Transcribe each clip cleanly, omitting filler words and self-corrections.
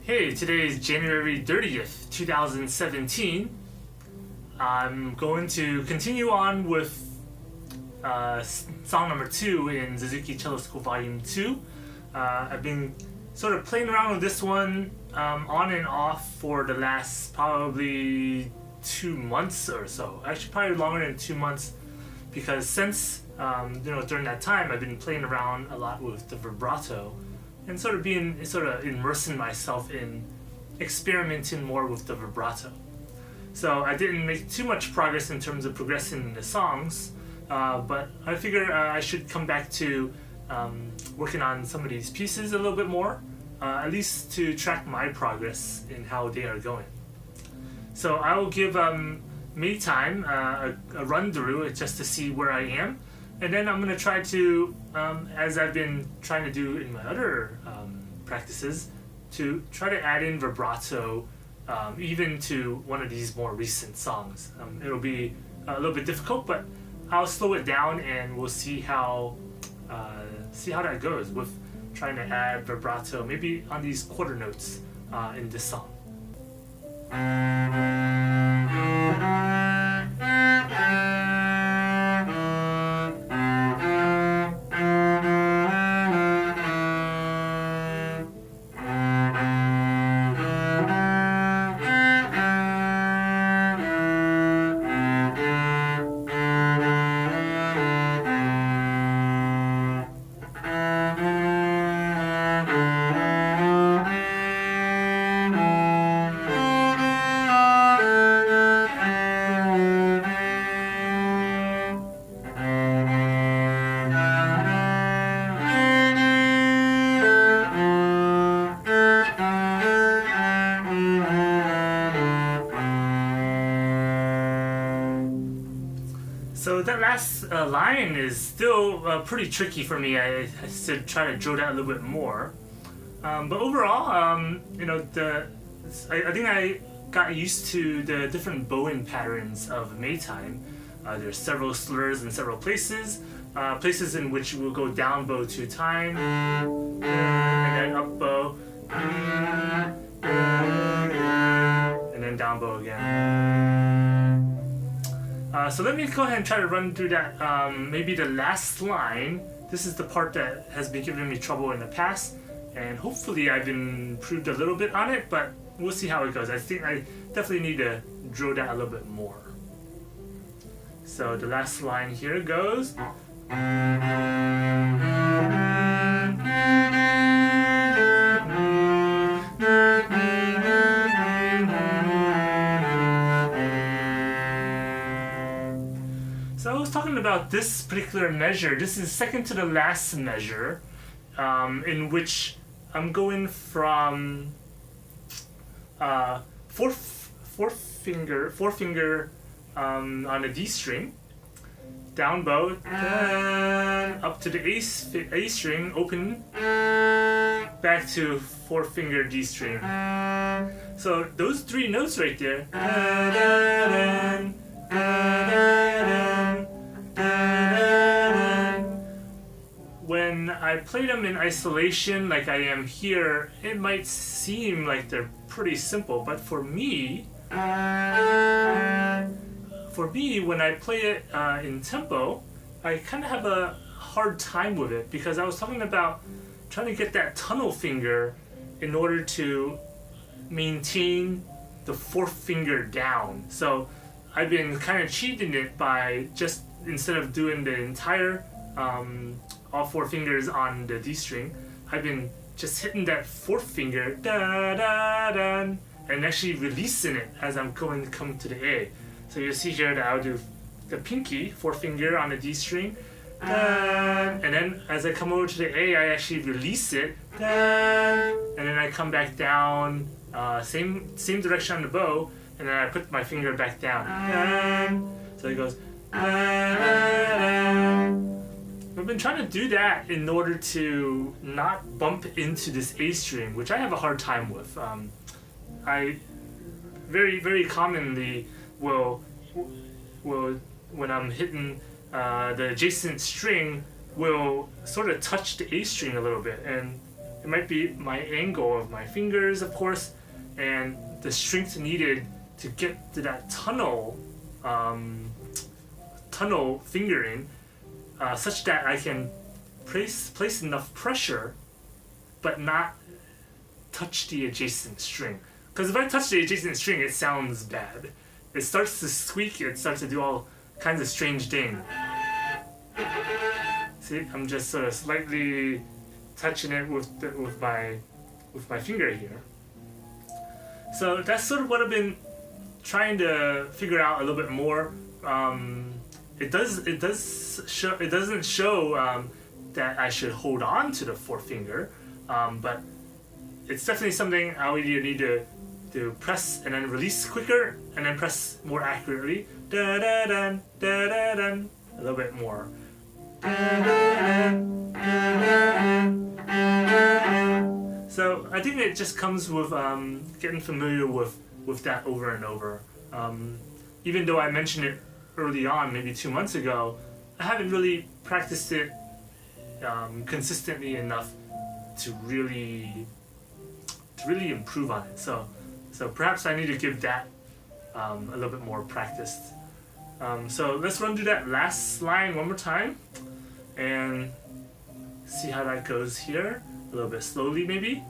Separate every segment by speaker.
Speaker 1: Hey, today is January 30th, 2017. I'm going to continue on with song number 2 in Suzuki Cello School Volume 2. I've been sort of playing around with this one on and off for the last probably 2 months or so. Actually, probably longer than 2 months, because since during that time I've been playing around a lot with the vibrato and sort of immersing myself in experimenting more with the vibrato. So I didn't make too much progress in terms of progressing the songs, but I figure I should come back to working on some of these pieces a little bit more, at least to track my progress in how they are going. So I will give May time a run through just to see where I am, and then I'm going to try to, as I've been trying to do in my other practices, to try to add in vibrato even to one of these more recent songs. It'll be a little bit difficult, but I'll slow it down and we'll see how that goes with trying to add vibrato, maybe on these quarter notes in this song. So that last line is still pretty tricky for me. I should try to drill that a little bit more. But overall, I think I got used to the different bowing patterns of Maytime. There's several slurs in several places. Places in which we'll go down bow 2 times, and then up bow, and then down bow again. So let me go ahead and try to run through that, maybe the last line. This is the part that has been giving me trouble in the past, and hopefully I've improved a little bit on it, but we'll see how it goes. I think I definitely need to drill that a little bit more. So the last line here goes. So I was talking about this particular measure. This is second to the last measure, in which I'm going from four finger on the D string, down bow, then up to the A string, open, back to 4-finger D string. So those 3 notes right there. When I play them in isolation like I am here, it might seem like they're pretty simple, but for me, when I play it in tempo, I kind of have a hard time with it, because I was talking about trying to get that tunnel finger in order to maintain the 4th finger down. So I've been kind of cheating it by just, instead of doing the entire all 4 fingers on the D string, I've been just hitting that 4th finger, da da da, and actually releasing it as I'm come to the A. So you'll see here that I'll do the pinky 4th finger on the D string, and then as I come over to the A, I actually release it, and then I come back down, same direction on the bow, and then I put my finger back down. So it goes. I've been trying to do that in order to not bump into this A string, which I have a hard time with. I very, very commonly will when I'm hitting the adjacent string, will sort of touch the A string a little bit, and It might be my angle of my fingers, of course, and the strength needed to get to that tunnel fingering, such that I can place enough pressure, but not touch the adjacent string. Because if I touch the adjacent string, it sounds bad. It starts to squeak. It starts to do all kinds of strange things. See, I'm just sort of slightly touching it with my finger here. So that's sort of what I've been trying to figure out a little bit more. It doesn't show that I should hold on to the forefinger, but it's definitely something I'll either need to press and then release quicker, and then press more accurately. Da da da da da da. A little bit more. So I think it just comes with getting familiar with that over and over. Even though I mentioned it early on, maybe 2 months ago, I haven't really practiced it consistently enough to really improve on it. So perhaps I need to give that a little bit more practice. So let's run through that last line one more time and see how that goes here. A little bit slowly, maybe.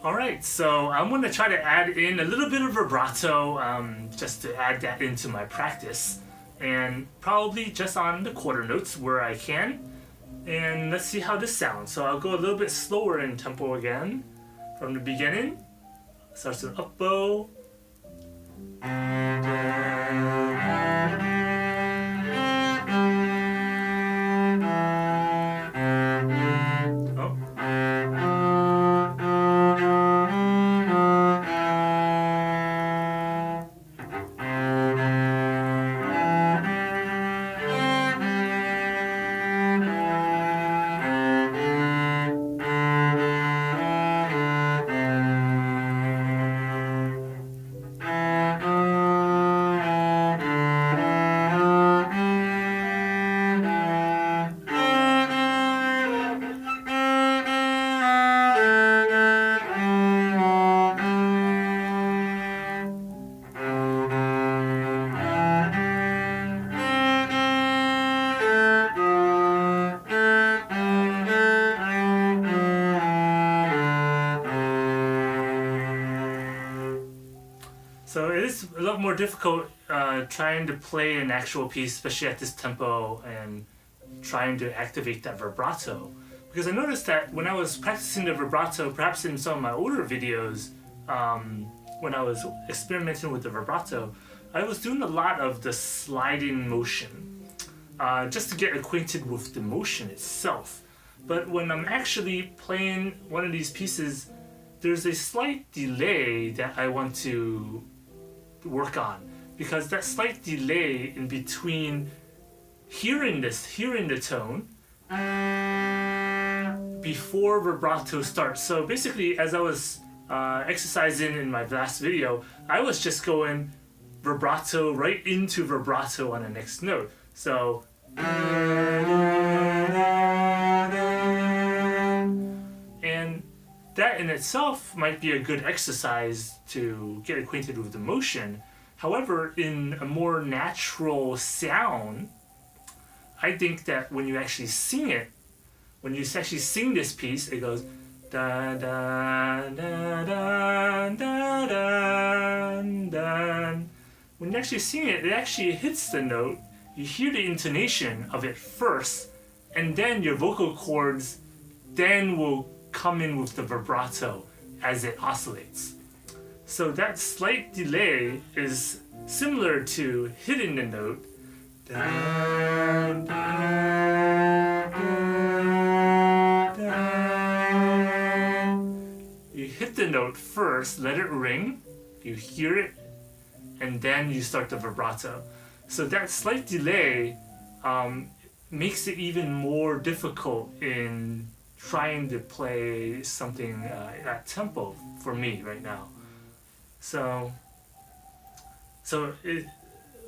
Speaker 1: Alright, so I'm going to try to add in a little bit of vibrato just to add that into my practice, and probably just on the quarter notes where I can. And let's see how this sounds. So I'll go a little bit slower in tempo again from the beginning. Starts with up bow. So it is a lot more difficult trying to play an actual piece, especially at this tempo, and trying to activate that vibrato. Because I noticed that when I was practicing the vibrato, perhaps in some of my older videos, when I was experimenting with the vibrato, I was doing a lot of the sliding motion, just to get acquainted with the motion itself. But when I'm actually playing one of these pieces, there's a slight delay that I want to work on, because that slight delay in between hearing the tone before vibrato starts. So basically, as I was exercising in my last video, I was just going vibrato right into vibrato on the next note. So and that in itself might be a good exercise to get acquainted with the motion. However, in a more natural sound, I think that when you actually sing it, when you actually sing this piece, it goes da da da da da da da. When you actually sing it, it actually hits the note. You hear the intonation of it first, and then your vocal cords then will come in with the vibrato as it oscillates. So that slight delay is similar to hitting the note. You hit the note first, let it ring, you hear it, and then you start the vibrato. So that slight delay makes it even more difficult in trying to play something at tempo for me right now. So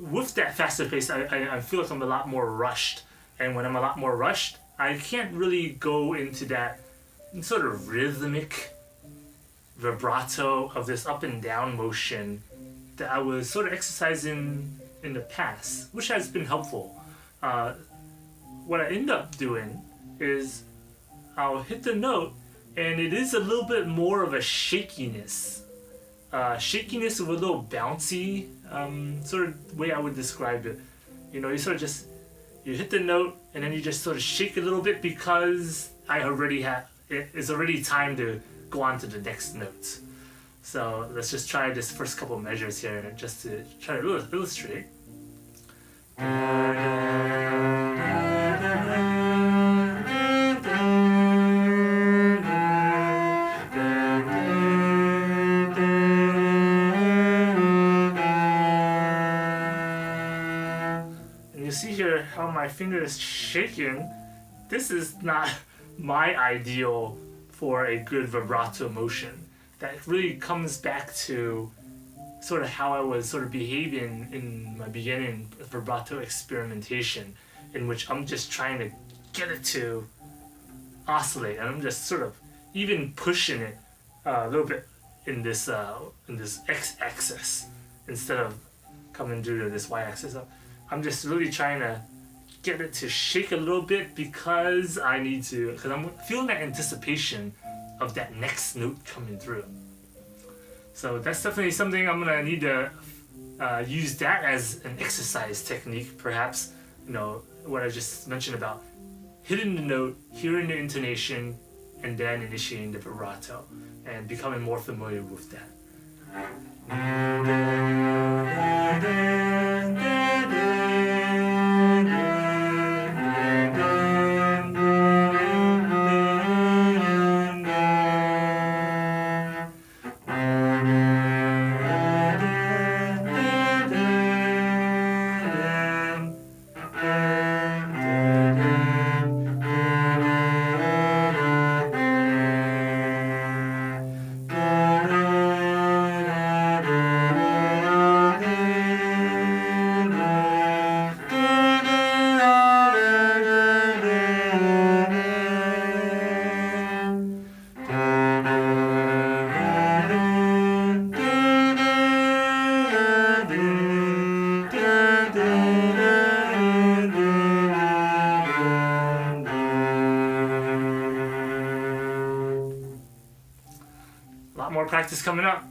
Speaker 1: with that faster pace, I feel like I'm a lot more rushed. And when I'm a lot more rushed, I can't really go into that sort of rhythmic vibrato of this up and down motion that I was sort of exercising in the past, which has been helpful. What I end up doing is I'll hit the note, and it is a little bit more of a shakiness. Shakiness with a little bouncy sort of way I would describe it. You know, you sort of just, you hit the note, and then you just sort of shake a little bit because it's already time to go on to the next notes. So let's just try this first couple measures here just to try to illustrate. And you see here how my finger is shaking. This is not my ideal for a good vibrato motion. That really comes back to sort of how I was sort of behaving in my beginning vibrato experimentation, in which I'm just trying to get it to oscillate, and I'm just sort of even pushing it a little bit in this x-axis instead of coming through to this y-axis. I'm just really trying to get it to shake a little bit because I'm feeling that anticipation of that next note coming through. So that's definitely something I'm gonna need to use that as an exercise technique, perhaps. You know, what I just mentioned about hitting the note, hearing the intonation, and then initiating the vibrato, and becoming more familiar with that. A lot more practice coming up.